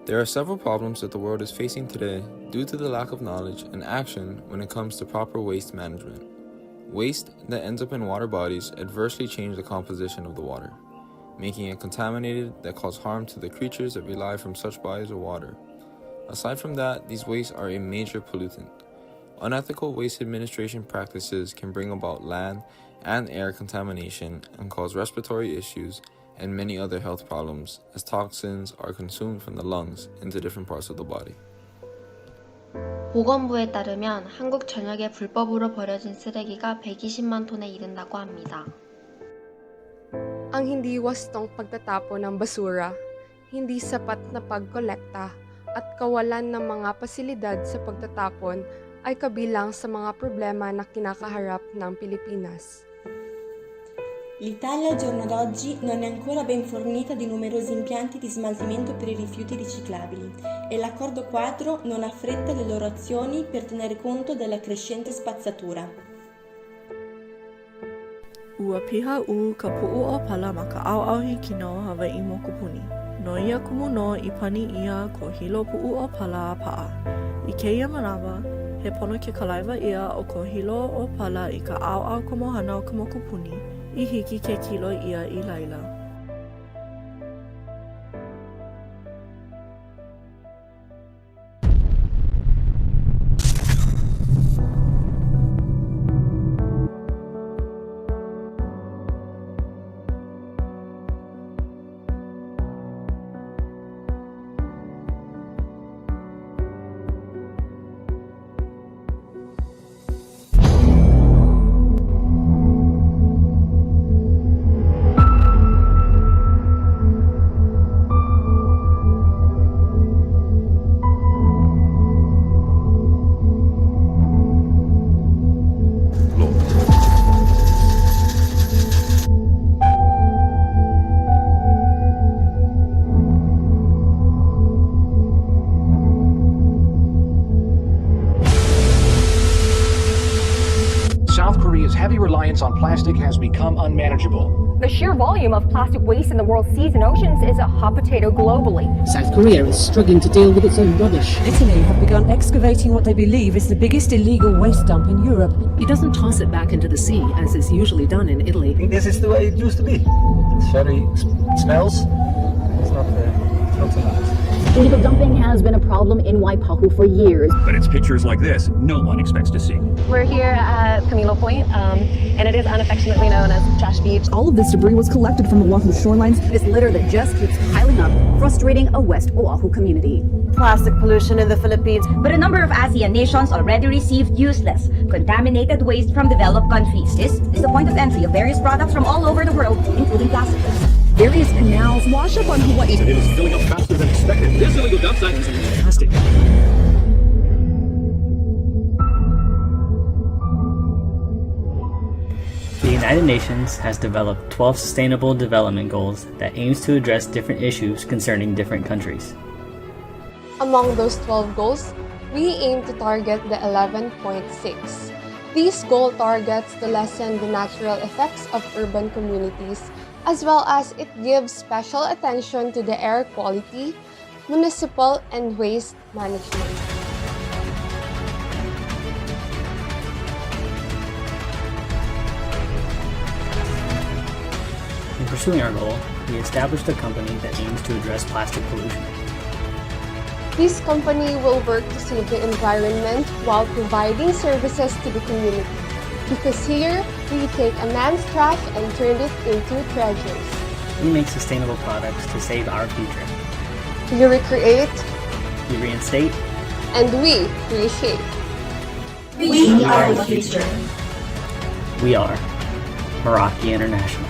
There are several problems that the world is facing today due to the lack of knowledge and action when it comes to proper waste management. Waste that ends up in water bodies adversely change the composition of the water, making it contaminated that cause harm to the creatures that rely from such bodies of water. Aside from that, these wastes are a major pollutant. Unethical waste administration practices can bring about land and air contamination and cause respiratory issues and many other health problems as toxins are consumed from the lungs into different parts of the body. 보건부에 따르면 한국 전역에 불법으로 버려진 쓰레기가 120만 톤에 이른다고 합니다. Ang hindi wastong pagtatapon ng basura, hindi sapat na pagkolekta, at kawalan ng mga pasilidad sa pagtatapon ay kabilang sa mga problema na kinakaharap ng Pilipinas. L'Italia al giorno d'oggi non è ancora ben fornita di numerosi impianti di smaltimento per i rifiuti riciclabili e l'accordo quadro non affretta le loro azioni per tenere conto della crescente spazzatura. Ua piha ka pu'u o pala ma ka au-auhi kino Hawai'i mo kupuni. No ia kumuno I pani ia ko HILO pu'u o pala pa'a. I keia manawa, he pono ke kalaiwa ia o ko HILO o pala I ka au-au ka mohana o ka mokupuni. I hiki ke kilo ia I laila. Heavy reliance on plastic has become unmanageable. The sheer volume of plastic waste in the world's seas and oceans is a hot potato globally. South Korea is struggling to deal with its own rubbish. Italy have begun excavating what they believe is the biggest illegal waste dump in Europe. It doesn't toss it back into the sea, as is usually done in Italy. This is the way it used to be. It's very smells. It's not too nice. Illegal dumping has been a problem in Waipahu for years. But it's pictures like this no one expects to see. We're here at Camilo Point, and it is unaffectionately known as Trash Beach. All of this debris was collected from Oahu shorelines. This litter that just keeps piling up, frustrating a West Oahu community. Plastic pollution in the Philippines. But a number of ASEAN nations already received useless, contaminated waste from developed countries. This is the point of entry of various products from all over the world, including plastic waste. Various canals wash up on Hawaii. It is filling up faster than expected. This illegal dump site is fantastic. The United Nations has developed 12 Sustainable Development Goals that aims to address different issues concerning different countries. Among those 12 goals, we aim to target the 11.6. This goal targets to lessen the natural effects of urban communities, as well as it gives special attention to the air quality, municipal, and waste management. In pursuing our goal, we established a company that aims to address plastic pollution. This company will work to save the environment while providing services to the community. Because here, we take a man's trash and turn it into treasures. We make sustainable products to save our future. We recreate, we reinstate, and we reshape. We are the future. We are Meraki International.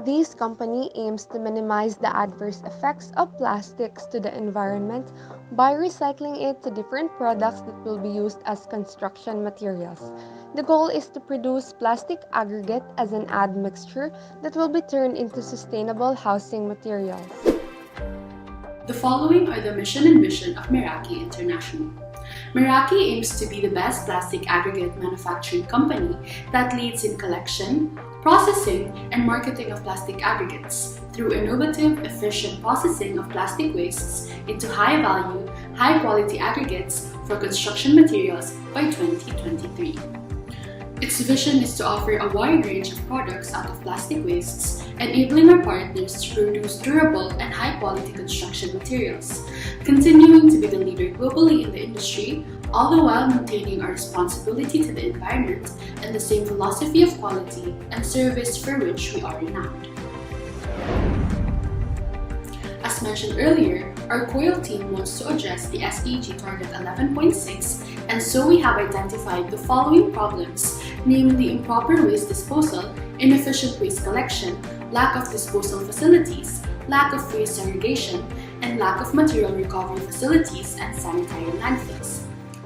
This company aims to minimize the adverse effects of plastics to the environment by recycling it to different products that will be used as construction materials. The goal is to produce plastic aggregate as an admixture that will be turned into sustainable housing materials. The following are the mission and vision of Meraki International. Meraki aims to be the best plastic aggregate manufacturing company that leads in collection, processing, and marketing of plastic aggregates through innovative, efficient processing of plastic wastes into high-value, high-quality aggregates for construction materials by 2023. Its vision is to offer a wide range of products out of plastic wastes, enabling our partners to produce durable and high-quality construction materials, continuing to be the leader globally in the industry, all the while maintaining our responsibility to the environment and the same philosophy of quality and service for which we are renowned. As mentioned earlier, our COIL team wants to address the SDG Target 11.6, and so we have identified the following problems, namely improper waste disposal, inefficient waste collection, lack of disposal facilities, lack of waste segregation, and lack of material recovery facilities and sanitary landfills.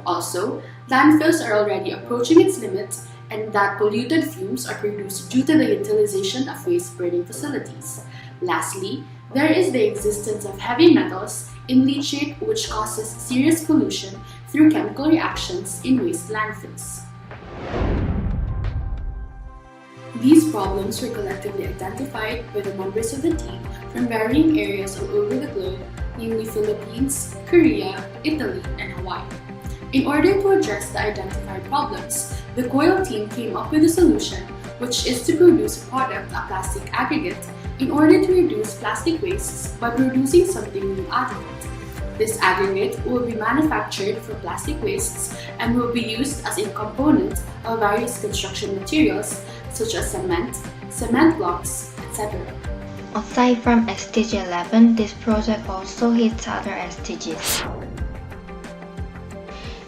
Also, landfills are already approaching its limits, and that polluted fumes are produced due to the utilization of waste burning facilities. Lastly, there is the existence of heavy metals in leachate which causes serious pollution through chemical reactions in waste landfills. These problems were collectively identified by the members of the team from varying areas all over the globe, namely Philippines, Korea, Italy, and Hawaii. In order to address the identified problems, the COIL team came up with a solution, which is to produce a product, a plastic aggregate, in order to reduce plastic wastes by producing something new out of it. This aggregate will be manufactured from plastic wastes and will be used as a component of various construction materials such as cement, cement blocks, etc. Aside from SDG 11, this project also hits other SDGs.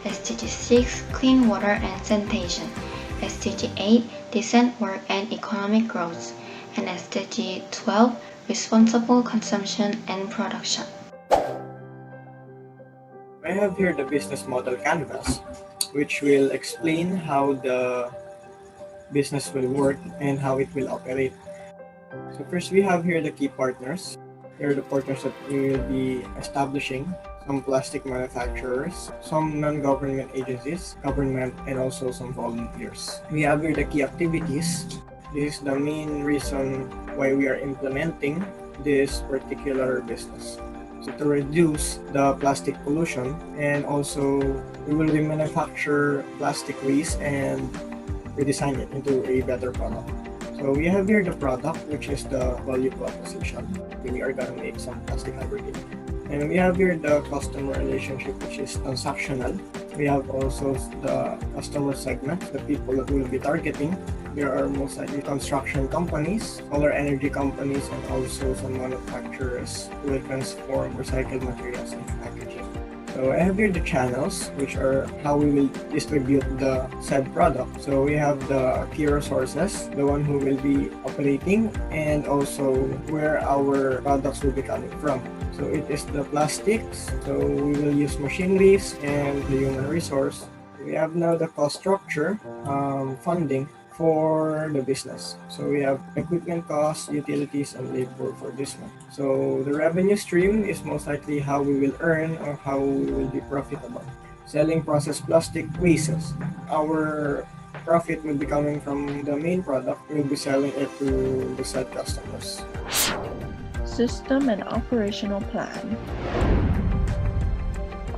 SDG 6, Clean Water and Sanitation. SDG 8, Decent Work and Economic Growth. And SDG 12, Responsible Consumption and Production. I have here the business model canvas, which will explain how the business will work and how it will operate. So first we have here the key partners. Here are the partners that we will be establishing: some plastic manufacturers, some non-government agencies, government, and also some volunteers. We have here the key activities. This is the main reason why we are implementing this particular business. So to reduce the plastic pollution, and also we will remanufacture plastic waste and redesign it into a better product. So we have here the product, which is the value proposition. We are going to make some plastic aggregate. And we have here the customer relationship, which is transactional. We have also the customer segment, the people that we will be targeting. There are most likely construction companies, solar energy companies, and also some manufacturers who will transform recycled materials into packaging. So I have here the channels, which are how we will distribute the said product. So we have the key resources, the one who will be operating, and also where our products will be coming from. So it is the plastics, so we will use machineries and the human resource. We have now the cost structure, funding for the business. So we have equipment costs, utilities, and labor for this one. So the revenue stream is most likely how we will earn or how we will be profitable. Selling processed plastic wastes. Our profit will be coming from the main product. We'll be selling it to the said customers. System and operational plan.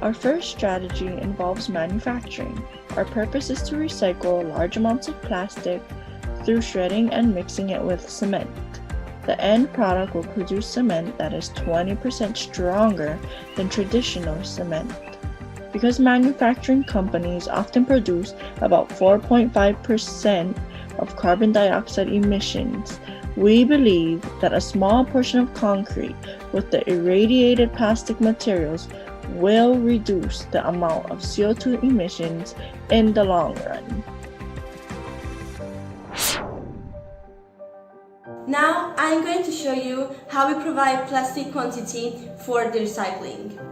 Our first strategy involves manufacturing. Our purpose is to recycle large amounts of plastic through shredding and mixing it with cement. The end product will produce cement that is 20% stronger than traditional cement. Because manufacturing companies often produce about 4.5% of carbon dioxide emissions, we believe that a small portion of concrete with the irradiated plastic materials will reduce the amount of CO2 emissions in the long run. Now I'm going to show you how we provide plastic quantity for the recycling.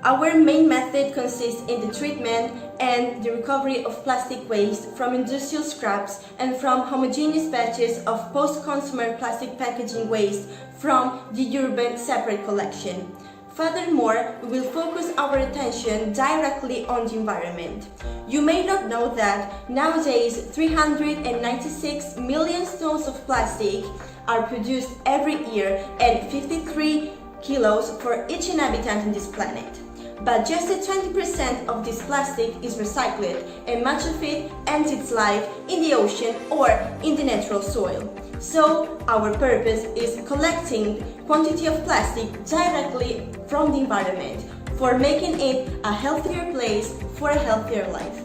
Our main method consists in the treatment and the recovery of plastic waste from industrial scraps and from homogeneous batches of post-consumer plastic packaging waste from the urban separate collection. Furthermore, we will focus our attention directly on the environment. You may not know that nowadays 396 million tons of plastic are produced every year and 53 kilos for each inhabitant on this planet. But just 20% of this plastic is recycled, and much of it ends its life in the ocean or in the natural soil. So our purpose is collecting quantity of plastic directly from the environment for making it a healthier place for a healthier life.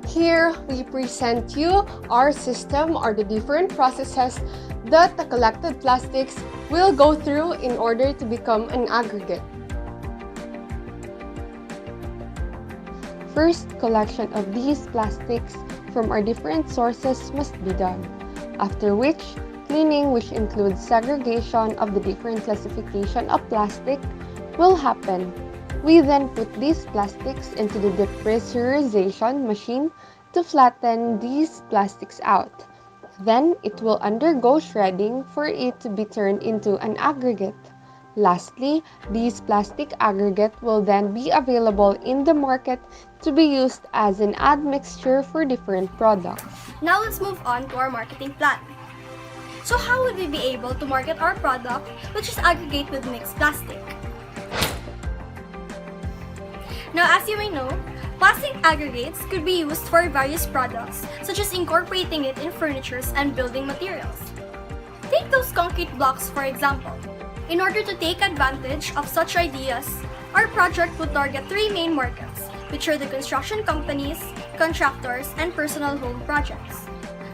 Here we present you our system or the different processes that the collected plastics will go through in order to become an aggregate. First, collection of these plastics from our different sources must be done, after which cleaning, which includes segregation of the different classification of plastic, will happen. We then put these plastics into the depressurization machine to flatten these plastics out. Then it will undergo shredding for it to be turned into an aggregate. Lastly, these plastic aggregate will then be available in the market to be used as an admixture for different products. Now let's move on to our marketing plan. So how would we be able to market our product, which is aggregate with mixed plastic? Now, as you may know, plastic aggregates could be used for various products, such as incorporating it in furnitures and building materials. Take those concrete blocks, for example. In order to take advantage of such ideas, our project would target three main markets, which are the construction companies, contractors, and personal home projects.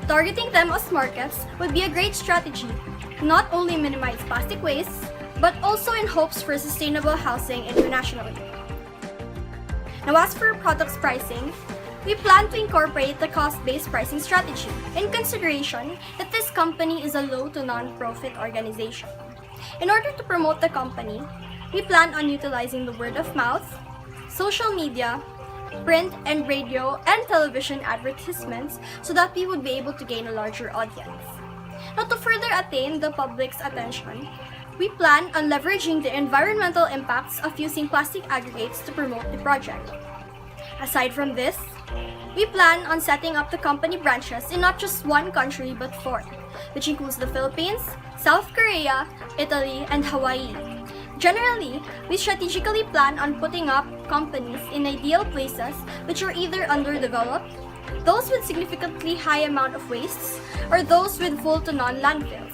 Targeting them as markets would be a great strategy, not only minimize plastic waste, but also in hopes for sustainable housing internationally. Now, as for products pricing, we plan to incorporate the cost-based pricing strategy in consideration that this company is a low to non-profit organization. In order to promote the company, we plan on utilizing the word of mouth, social media, print and radio and television advertisements so that we would be able to gain a larger audience. Now, to further attain the public's attention, we plan on leveraging the environmental impacts of using plastic aggregates to promote the project. Aside from this, we plan on setting up the company branches in not just one country but four, which includes the Philippines, South Korea, Italy, and Hawaii. Generally, we strategically plan on putting up companies in ideal places which are either underdeveloped, those with significantly high amount of wastes, or those with full to non-landfills.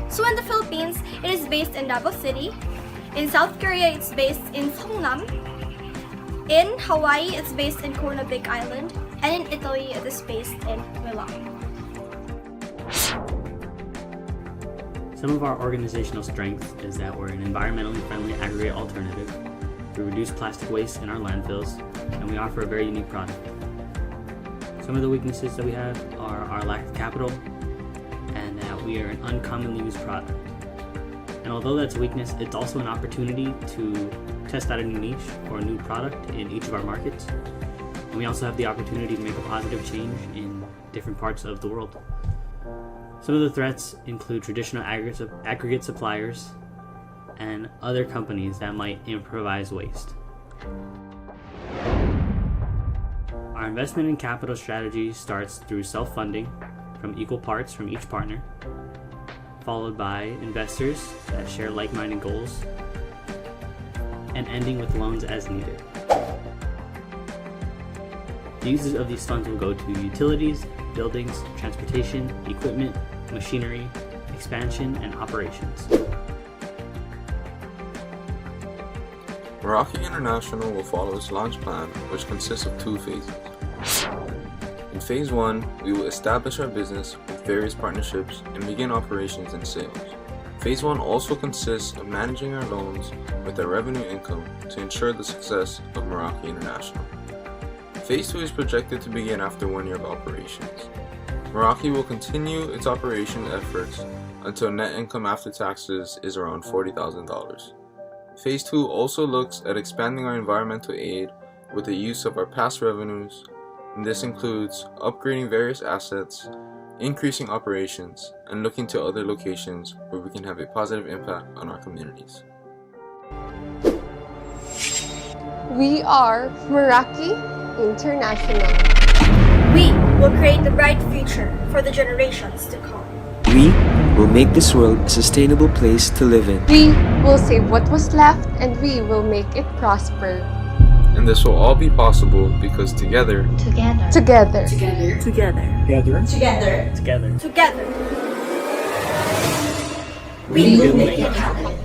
So in the Philippines, it is based in Davao City. In South Korea, it's based in Songnam. In Hawaii, it's based in Big Island. And in Italy, it is based in Milan. Some of our organizational strength is that we're an environmentally friendly aggregate alternative. We reduce plastic waste in our landfills, and we offer a very unique product. Some of the weaknesses that we have are our lack of capital, and that we are an uncommonly used product. And although that's a weakness, it's also an opportunity to test out a new niche or a new product in each of our markets. And we also have the opportunity to make a positive change in different parts of the world. Some of the threats include traditional aggregate suppliers and other companies that might improvise waste. Our investment in capital strategy starts through self-funding from equal parts from each partner, followed by investors that share like-minded goals, and ending with loans as needed. The uses of these funds will go to utilities, buildings, transportation, equipment, machinery, expansion, and operations. Meraki International will follow its launch plan, which consists of two phases. In phase 1, we will establish our business with various partnerships and begin operations and sales. Phase 1 also consists of managing our loans with our revenue income to ensure the success of Meraki International. Phase 2 is projected to begin after 1 year of operations. Meraki will continue its operation efforts until net income after taxes is around $40,000. Phase 2 also looks at expanding our environmental aid with the use of our past revenues, and this includes upgrading various assets, increasing operations, and looking to other locations where we can have a positive impact on our communities. We are Meraki International. We will create a bright future for the generations to come. We will make this world a sustainable place to live in. We will save what was left and we will make it prosper. And this will all be possible because together, we will make it happen.